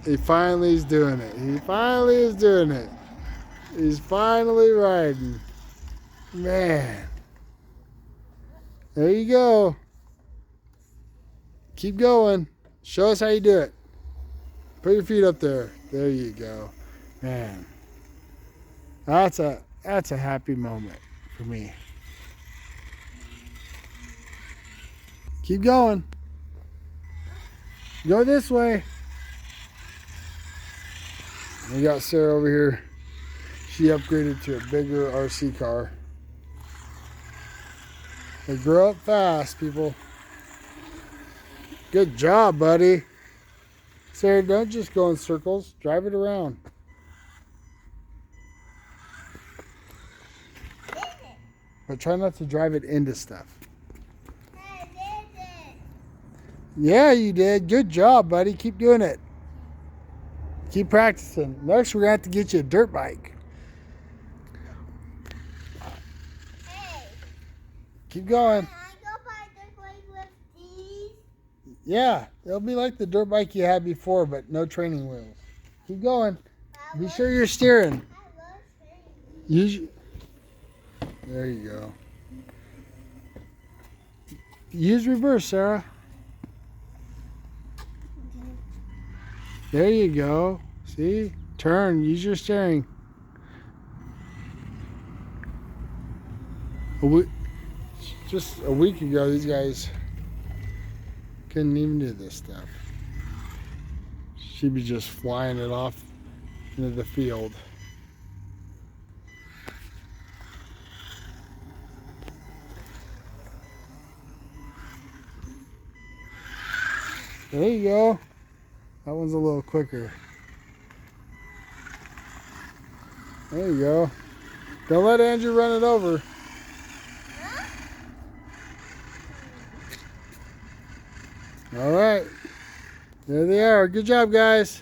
He finally is doing it. He finally is doing it. He's finally riding. Man. There you go. Keep going. Show us how you do it. Put your feet up there. There you go. Man. That's a happy moment for me. Keep going. Go this way. We got Sarah over here. She upgraded to a bigger RC car. They grow up fast, people. Good job, buddy. Sarah, don't just go in circles. Drive it around. But try not to drive it into stuff. I did it. Yeah, you did. Good job, buddy. Keep doing it. Keep practicing. Next, we're going to have to get you a dirt bike. Hey. Keep going. Can I go by the way with these? Yeah, it'll be like the dirt bike you had before, but no training wheels. Keep going. Be sure you're steering. I love training. Use. There you go. Use reverse, Sarah. There you go. See? Turn. Use your steering. Just a week ago, these guys couldn't even do this stuff. She'd be just flying it off into the field. There you go. That one's a little quicker. There you go. Don't let Andrew run it over. All right. There they are. Good job, guys.